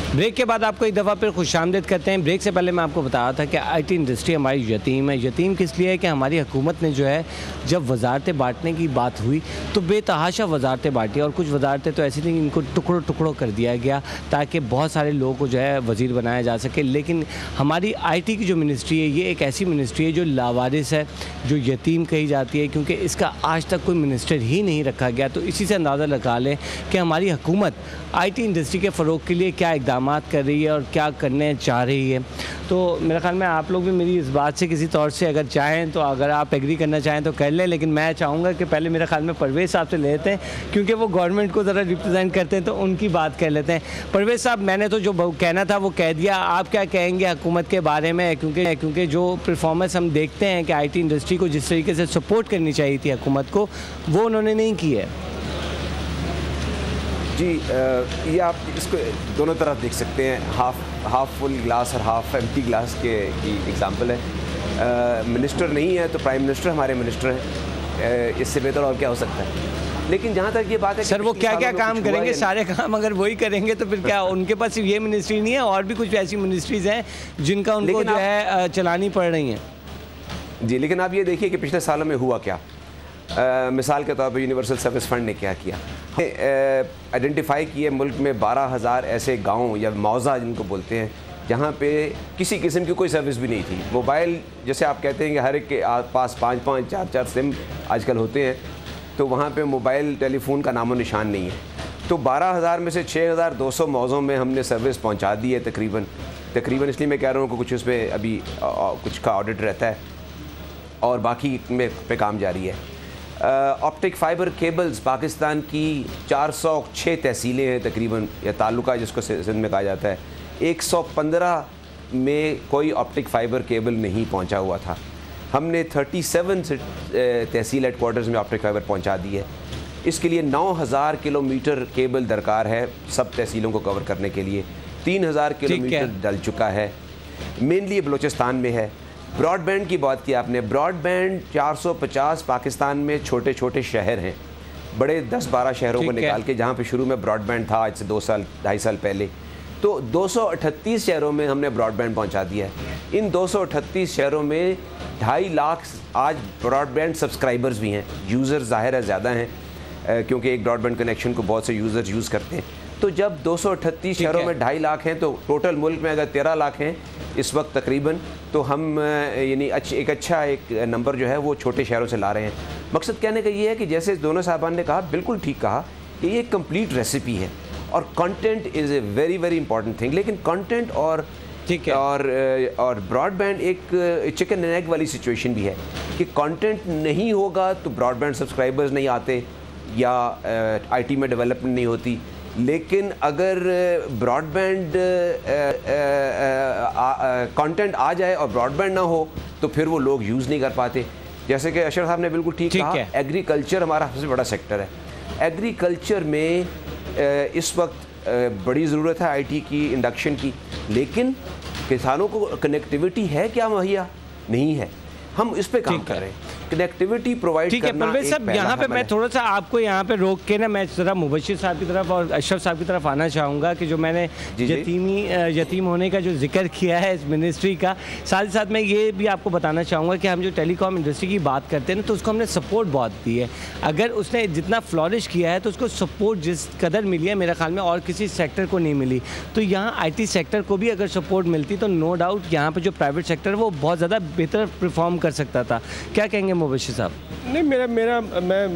Break के बाद आपको एक दफ़ा फिर खुशामदीद करते हैं। ब्रेक से पहले मैं आपको बताया था कि आईटी इंडस्ट्री हमारी यतीम है। यतीम किस लिए है कि हमारी हुकूमत ने जो है जब वजारतें बांटने की बात हुई तो बेतहाशा वजारतें बांटी, और कुछ वजारतें तो ऐसी थी कि इनको टुकड़ों टुकड़ों कर दिया गया ताकि बहुत सारे लोगों को जो है वज़ीर बनाया जा सके। लेकिन हमारी आईटी की जो मिनिस्ट्री है ये एक ऐसी मिनिस्ट्री है जो लावारिस है, जो यतीम कही जाती है, क्योंकि इसका आज तक कोई मिनिस्टर ही नहीं रखा गया। तो इसी से अंदाज़ा लगा लें कि हमारी हुकूमत आईटी इंडस्ट्री के फ़रोग़ के लिए क्या इक़दाम कर रही है और क्या करने चाह रही है। तो मेरे ख्याल में आप लोग भी मेरी इस बात से किसी तौर से अगर चाहें तो, अगर आप एग्री करना चाहें तो कर लें, लेकिन मैं चाहूँगा कि पहले मेरे ख्याल में परवेज़ साहब से लेते हैं, क्योंकि वो गवर्नमेंट को ज़रा रिप्रेजेंट करते हैं, तो उनकी बात कर लेते हैं। परवेज़ साहब, मैंने तो जो कहना था वो कह दिया, आप क्या कहेंगे हुकूमत के बारे में? क्योंकि जो परफॉर्मेंस हम देखते हैं कि आईटी इंडस्ट्री को जिस तरीके से सपोर्ट करनी चाहिए थी हुकूमत को, वो उन्होंने नहीं की है। जी, ये आप इसको दोनों तरफ देख सकते हैं, हाफ फुल ग्लास और हाफ एम्प्टी ग्लास की एग्जांपल है। मिनिस्टर नहीं है तो प्राइम मिनिस्टर हमारे मिनिस्टर हैं, इससे बेहतर और क्या हो सकता है। लेकिन जहाँ तक ये बात है सर, वो क्या क्या काम करेंगे? सारे काम अगर वही करेंगे तो फिर क्या उनके पास सिर्फ ये मिनिस्ट्री नहीं है, और भी कुछ ऐसी मिनिस्ट्रीज़ हैं जिनका उनको जो है चलानी पड़ रही हैं। जी, लेकिन आप ये देखिए कि पिछले सालों में हुआ क्या। मिसाल के तौर पर यूनिवर्सल सर्विस फंड ने क्या किया, आइडेंटिफाई किए मुल्क में 12,000 ऐसे गांव या मौज़ा जिनको बोलते हैं जहां पे किसी किस्म की कोई सर्विस भी नहीं थी। मोबाइल, जैसे आप कहते हैं कि हर एक के पास 5-5 4-4 सिम आजकल होते हैं, तो वहाँ पे मोबाइल टेलीफोन का नामो निशान नहीं है। तो 12,000 में से 6,200 मौज़ों में हमने सर्विस पहुँचा दी है तकरीबन। इसलिए मैं कह रहा हूँ कि कुछ उस पर अभी कुछ का ऑडिट रहता है और बाकी में पे काम जारी है। ऑप्टिक फ़ाइबर केबल्स पाकिस्तान की 406 तहसीलें हैं तकरीबन, या ताल्लुका जिसको सिंध में कहा जाता है। 115 में कोई ऑप्टिक फ़ाइबर केबल नहीं पहुंचा हुआ था। हमने 37 तहसील हेडकोार्टर्स में ऑप्टिक फ़ाइबर पहुंचा दी है। इसके लिए 9,000 किलोमीटर केबल दरकार है सब तहसीलों को कवर करने के लिए। 3,000 किलोमीटर डल चुका है, मेनली बलूचिस्तान में है। ब्रॉडबैंड की बात की आपने, ब्रॉडबैंड 450 पाकिस्तान में छोटे छोटे शहर हैं, बड़े 10-12 शहरों को निकाल के, जहाँ पे शुरू में ब्रॉडबैंड था आज से 2-2.5 साल पहले, तो 238 शहरों में हमने ब्रॉडबैंड पहुँचा दिया है। इन 238 शहरों में 2.5 लाख आज ब्रॉडबैंड सब्सक्राइबर्स भी हैं। यूज़र ज़ाहिर है ज़्यादा हैं, क्योंकि एक ब्रॉडबैंड कनेक्शन को बहुत से यूज़र यूज़ करते हैं। तो जब 238 शहरों में 2.5 लाख हैं, तो टोटल मुल्क में अगर 13 लाख हैं इस वक्त तकरीबन, तो हम यानी एक अच्छा नंबर जो है वो छोटे शहरों से ला रहे हैं। मकसद कहने का ये है कि जैसे दोनों साहबान ने कहा, बिल्कुल ठीक कहा, कि ये एक कंप्लीट रेसिपी है और content is a very very important thing. लेकिन कंटेंट और ब्रॉडबैंड एक चिकन एंड एग वाली सिचुएशन भी है कि कंटेंट नहीं होगा तो ब्रॉडबैंड सब्सक्राइबर्स नहीं आते या आईटी में डेवलपमेंट नहीं होती। लेकिन अगर ब्रॉडबैंड कंटेंट आ जाए और ब्रॉडबैंड ना हो तो फिर वो लोग यूज़ नहीं कर पाते। जैसे कि अशरफ साहब ने बिल्कुल ठीक कहा, एग्रीकल्चर हमारा सबसे बड़ा सेक्टर है। एग्रीकल्चर में इस वक्त बड़ी ज़रूरत है आईटी की, इंडक्शन की, लेकिन किसानों को कनेक्टिविटी है क्या मुहैया? नहीं है। हम इस पे काम कर रहे हैं, कनेक्टिविटी प्रोवाइड करना। ठीक है परवेज़ साहब, यहाँ पे मैं थोड़ा सा आपको यहाँ पे रोक के ना, मैं ज़रा मुबशिर साहब की तरफ और अशरफ साहब की तरफ आना चाहूँगा कि जो मैंने यतीम होने का जो जिक्र किया है इस मिनिस्ट्री का, साथ ही साथ मैं ये भी आपको बताना चाहूँगा कि हम जो टेलीकॉम इंडस्ट्री की बात करते हैं ना, तो उसको हमने सपोर्ट बहुत दी है। अगर उसने जितना फ्लॉरिश किया है तो उसको सपोर्ट जिस कदर मिली है मेरे ख्याल में और किसी सेक्टर को नहीं मिली। तो यहाँ IT सेक्टर को भी अगर सपोर्ट मिलती तो नो डाउट यहाँ पर जो प्राइवेट सेक्टर है वो बहुत ज़्यादा बेहतर परफॉर्म कर सकता था। क्या कहेंगे मुबशिर साहब? नहीं, मैं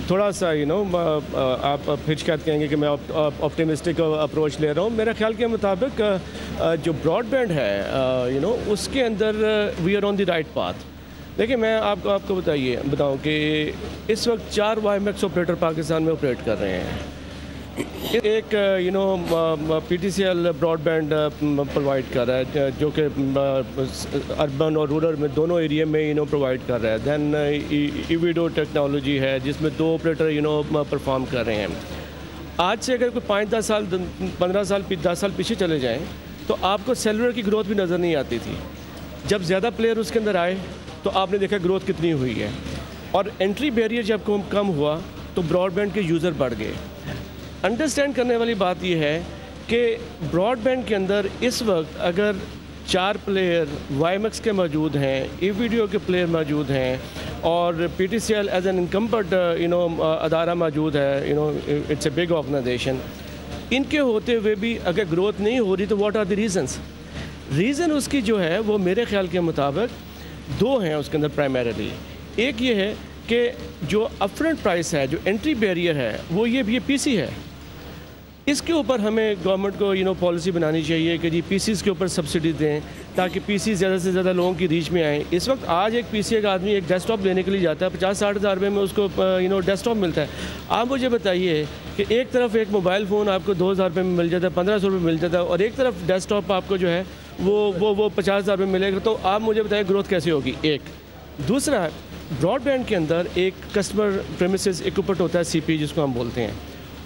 थोड़ा सा आप फिर शिकायत कहेंगे कि मैं ऑप्टिमिस्टिक अप्रोच ले रहा हूँ। मेरे ख्याल के मुताबिक जो ब्रॉडबैंड है उसके अंदर we are on the right path. देखिए, मैं आपको बताऊँ कि इस वक्त 4 वाईमैक्स ऑपरेटर पाकिस्तान में ऑपरेट कर रहे हैं। एक PTCL ब्रॉडबैंड प्रोवाइड कर रहा है, जो कि अर्बन और रूरल में दोनों एरिया में प्रोवाइड कर रहा है। दैन ईवीडो टेक्नोलॉजी है जिसमें 2 ऑपरेटर परफॉर्म कर रहे हैं। आज से अगर कोई 5-10 साल 15 साल 10 साल पीछे चले जाएं तो आपको सेलुलर की ग्रोथ भी नज़र नहीं आती थी। जब ज़्यादा प्लेयर उसके अंदर आए तो आपने देखा ग्रोथ कितनी हुई है, और एंट्री बैरियर जब कम हुआ तो ब्रॉडबैंड के यूज़र बढ़ गए। अंडरस्टैंड करने वाली बात यह है कि ब्रॉडबैंड के अंदर इस वक्त अगर 4 प्लेयर वाईमैक्स के मौजूद हैं, ई वीडियो के प्लेयर मौजूद हैं और PTCL एज एन इनकम्बेंट अदारा मौजूद है, इट्स ए बिग ऑर्गेनाइजेशन। इनके होते हुए भी अगर ग्रोथ नहीं हो रही तो what are the reasons? Reason उसकी जो है वो मेरे ख्याल के मुताबिक 2 हैं उसके अंदर प्राइमरीली। एक ये है कि जो अपफ्रंट प्राइस है, जो एंट्री बैरियर है, वो ये पीसी है। इसके ऊपर हमें गवर्नमेंट को पॉलिसी बनानी चाहिए कि जी पीसीज के ऊपर सब्सिडी दें ताकि पीसी ज़्यादा से ज़्यादा लोगों की रीच में आए। इस वक्त आज एक पीसी एक आदमी एक डेस्कटॉप लेने के लिए जाता है 50-60 हज़ार रुपये में उसको डेस्कटॉप मिलता है। आप मुझे बताइए कि एक तरफ एक मोबाइल फ़ोन आपको 2000 रुपये में मिल जाता है, 1500 रुपये मिल जाता है, और एक तरफ डेस्कटॉप आपको जो है वो 50,000 रुपये मिलेगा। तो आप मुझे बताइए ग्रोथ कैसे होगी? एक। दूसरा, ब्रॉडबैंड के अंदर एक कस्टमर प्रेमिसेस इक्विपमेंट होता है, CP जिसको हम बोलते हैं।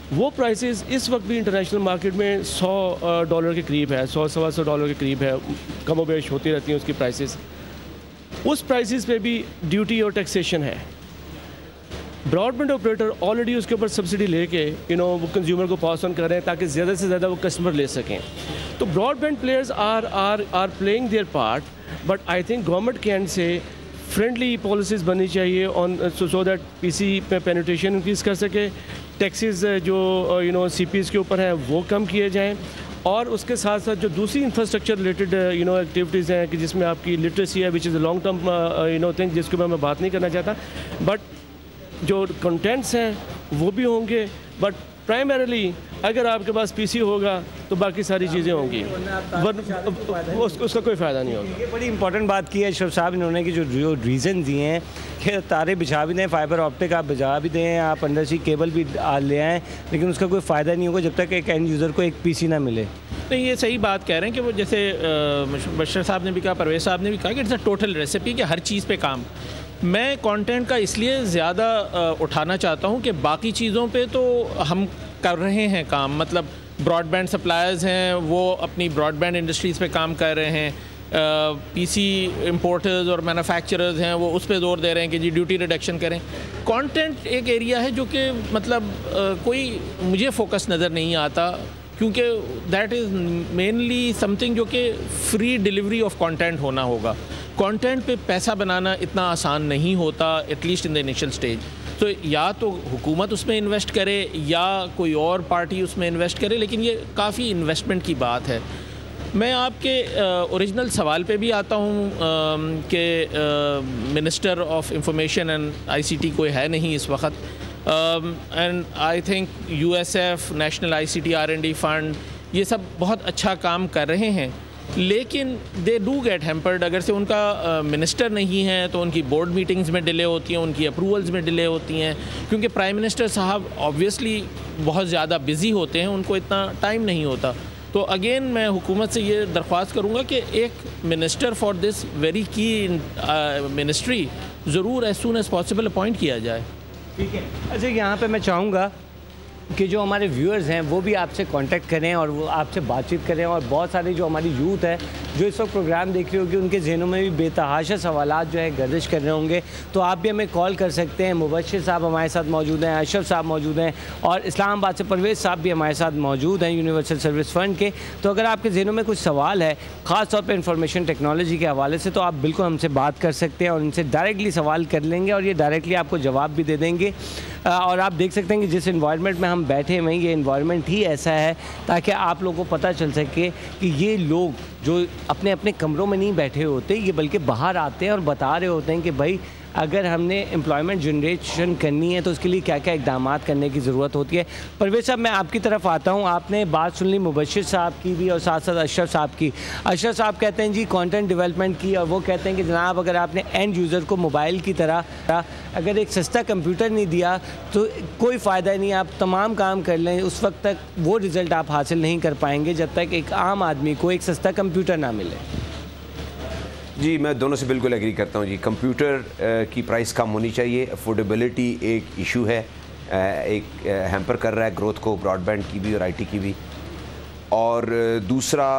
वो प्राइसेस इस वक्त भी इंटरनेशनल मार्केट में $100 के करीब है, $100-125 के करीब है, कम बेश होती रहती हैं उसकी प्राइसेस। उस प्राइसेस पे भी ड्यूटी और टैक्सेशन है। ब्रॉडबैंड ऑपरेटर ऑलरेडी उसके ऊपर सब्सिडी लेके वो कंज्यूमर को पास ऑन कर रहे हैं ताकि ज़्यादा से ज़्यादा वो कस्टमर ले सकें। तो broadband players are playing their part, but I think government के एंड से फ्रेंडली पॉलिसीज़ बननी चाहिए ऑन सो दैट पीसी पे पेनिट्रेशन इंक्रीज़ कर सके, टैक्सेस जो CPs के ऊपर हैं वो कम किए जाएं, और उसके साथ साथ जो दूसरी इंफ्रास्ट्रक्चर रिलेटेड एक्टिविटीज़ हैं कि जिसमें आपकी लिटरेसी है, which is a long term thing जिसके ऊपर मैं बात नहीं करना चाहता, बट जो कंटेंट्स हैं वो भी होंगे। बट प्राइमरीली अगर आपके पास PC होगा तो बाकी सारी चीज़ें होंगी, उसका कोई फ़ायदा नहीं होगा। ये बड़ी इंपॉर्टेंट बात की है अशरफ साहब इन्होंने कि जो रीज़न दिए हैं कि तारे बिछा भी दें, फाइबर ऑप्टिक आप बिछा भी दें, आप अंडर सी केबल भी ले आएँ, लेकिन उसका कोई फ़ायदा नहीं होगा जब तक एक एंड यूज़र को एक PC ना मिले। नहीं, ये सही बात कह रहे हैं कि वो जैसे बशर साहब ने भी कहा, परवेज़ साहब ने भी कहा कि इट्स अ टोटल रेसिपी कि हर चीज़ पे काम। मैं कंटेंट का इसलिए ज़्यादा उठाना चाहता हूँ कि बाकी चीज़ों पे तो हम कर रहे हैं काम, मतलब ब्रॉडबैंड सप्लायर्स हैं वो अपनी ब्रॉडबैंड इंडस्ट्रीज़ पे काम कर रहे हैं, PC इंपोर्टर्स और मैन्युफैक्चरर्स हैं वो उस पे जोर दे रहे हैं कि जी ड्यूटी रिडक्शन करें। कंटेंट एक एरिया है जो कि मतलब कोई मुझे फोकस नज़र नहीं आता, क्योंकि दैट इज़ मेनली समथिंग जो कि फ्री डिलीवरी ऑफ कंटेंट होना होगा। कंटेंट पे पैसा बनाना इतना आसान नहीं होता, at least in the initial stage. तो या तो हुकूमत उसमें इन्वेस्ट करे या कोई और पार्टी उसमें इन्वेस्ट करे, लेकिन ये काफ़ी इन्वेस्टमेंट की बात है। मैं आपके ओरिजिनल सवाल पे भी आता हूँ कि minister of information and ICT कोई है नहीं इस वक्त, and I think USF, national ICT R&D fund, ये सब बहुत अच्छा काम कर रहे हैं, लेकिन दे डू गेट हैम्पर्ड। अगर से उनका मिनिस्टर नहीं है तो उनकी बोर्ड मीटिंग्स में डिले होती हैं, उनकी अप्रूवल्स में डिले होती हैं, क्योंकि प्राइम मिनिस्टर साहब ऑब्वियसली बहुत ज़्यादा बिज़ी होते हैं, उनको इतना टाइम नहीं होता। तो अगेन मैं हुकूमत से ये दरख्वास्त करूँगा कि एक minister for this very key ministry ज़रूर as soon as possible appoint किया जाए। ठीक है। अच्छा, यहाँ पे मैं चाहूँगा कि जो हमारे व्यूअर्स हैं वो भी आपसे कांटेक्ट करें और वो आपसे बातचीत करें, और बहुत सारी जो हमारी यूथ है जो इस वक्त प्रोग्राम देख रही होगी उनके जहनों में भी बेतहाशा सवालात जो है गर्दिश कर रहे होंगे, तो आप भी हमें कॉल कर सकते हैं। मुबश्शिर साहब हमारे साथ मौजूद हैं, अशरफ साहब मौजूद हैं, और इस्लामाबाद से परवेज़ साहब भी हमारे साथ मौजूद हैं यूनिवर्सल सर्विस फ़ंड के। तो अगर आपके जहनों में कुछ सवाल है ख़ास तौर पर इंफॉर्मेशन टेक्नोलॉजी के हवाले से, तो आप बिल्कुल हमसे बात कर सकते हैं और उनसे डायरेक्टली सवाल कर लेंगे और ये डायरेक्टली आपको जवाब भी दे देंगे। और आप देख सकते हैं कि जिस इन्वायरमेंट में हम बैठे हुए हैं ये इन्वायरमेंट ही ऐसा है ताकि आप लोगों को पता चल सके कि ये लोग जो अपने अपने कमरों में नहीं बैठे होते, ये बल्कि बाहर आते हैं और बता रहे होते हैं कि भाई अगर हमने एम्प्लॉयमेंट जनरेशन करनी है तो उसके लिए क्या क्या इकदाम करने की ज़रूरत होती है। परवेज़ साहब, मैं आपकी तरफ आता हूँ। आपने बात सुन ली मुबश्शिर साहब की भी और साथ साथ अशरफ साहब की। अशरफ साहब कहते हैं जी कंटेंट डेवलपमेंट की, और वो कहते हैं कि जनाब अगर आपने एंड यूज़र को मोबाइल की तरह अगर एक सस्ता कंप्यूटर नहीं दिया तो कोई फ़ायदा नहीं, आप तमाम काम कर लें, उस वक्त तक वो रिज़ल्ट आप हासिल नहीं कर पाएंगे जब तक एक आम आदमी को एक सस्ता कंप्यूटर ना मिले। जी, मैं दोनों से बिल्कुल एग्री करता हूँ जी। कंप्यूटर की प्राइस कम होनी चाहिए, अफोर्डेबिलिटी एक इशू है, एक हैम्पर कर रहा है ग्रोथ को, ब्रॉडबैंड की भी और IT की भी। और दूसरा,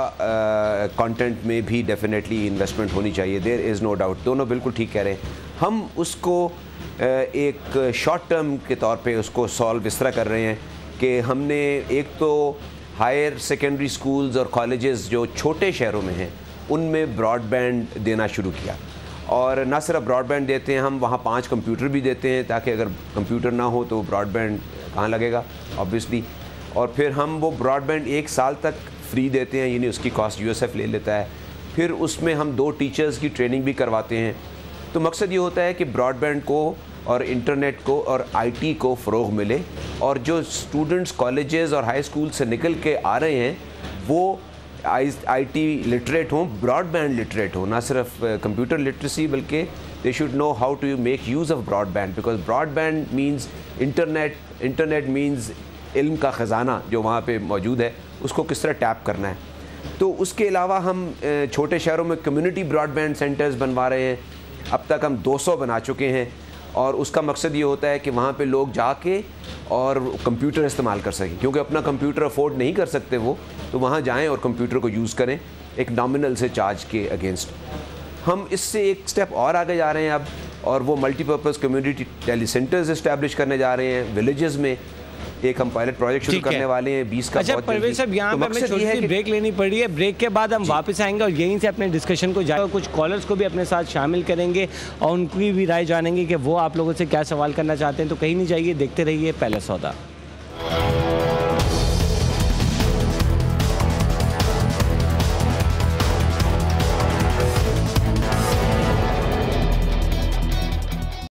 कंटेंट में भी डेफिनेटली इन्वेस्टमेंट होनी चाहिए, देयर इज़ नो डाउट। दोनों बिल्कुल ठीक कह रहे हैं। हम उसको एक शॉर्ट टर्म के तौर पे उसको सॉल्व इस तरह कर रहे हैं कि हमने एक तो हायर सेकेंडरी स्कूल्स और कॉलेजेस जो छोटे शहरों में हैं उनमें ब्रॉडबैंड देना शुरू किया। और ना सिर्फ ब्रॉडबैंड देते हैं हम, वहाँ 5 कंप्यूटर भी देते हैं, ताकि अगर कंप्यूटर ना हो तो ब्रॉडबैंड कहाँ लगेगा ऑब्वियसली। और फिर हम वो ब्रॉडबैंड 1 साल तक फ्री देते हैं, यानी उसकी कॉस्ट यूएसएफ ले लेता है। फिर उसमें हम 2 टीचर्स की ट्रेनिंग भी करवाते हैं। तो मकसद ये होता है कि ब्रॉडबैंड को और इंटरनेट को और आईटी को फ़रोग़ मिले, और जो स्टूडेंट्स कॉलेजेस और हाई स्कूल से निकल के आ रहे हैं वो आईटी लिटरेट हों, ब्रॉडबैंड लिटरेट हो, ना सिर्फ कंप्यूटर लिटरेसी, बल्कि they should know how to make use of broadband, because broadband means internet means इल्म का ख़जाना जो वहाँ पे मौजूद है, उसको किस तरह टैप करना है। तो उसके अलावा हम छोटे शहरों में कम्युनिटी ब्रॉडबैंड सेंटर्स बनवा रहे हैं। अब तक हम 200 बना चुके हैं, और उसका मकसद ये होता है कि वहाँ पे लोग जाके और कंप्यूटर इस्तेमाल कर सकें, क्योंकि अपना कंप्यूटर अफोर्ड नहीं कर सकते वो, तो वहाँ जाएं और कंप्यूटर को यूज़ करें एक नॉमिनल से चार्ज के अगेंस्ट। हम इससे एक स्टेप और आगे जा रहे हैं अब, और वो multipurpose community telecentres establish करने जा रहे हैं विलेजेस में। एक हम पायलट प्रोजेक्ट शुरू करने वाले हैं 20 का। अच्छा परवेज साहब, यहाँ पे हमें छोटी सी ब्रेक लेनी पड़ी है। ब्रेक के बाद हम वापस आएंगे और यहीं से अपने डिस्कशन को जाएंगे, कुछ कॉलर्स को भी अपने साथ शामिल करेंगे और उनकी भी राय जानेंगे कि वो आप लोगों से क्या सवाल करना चाहते हैं। तो कहीं नहीं जाइए, देखते रहिए पहला सौदा।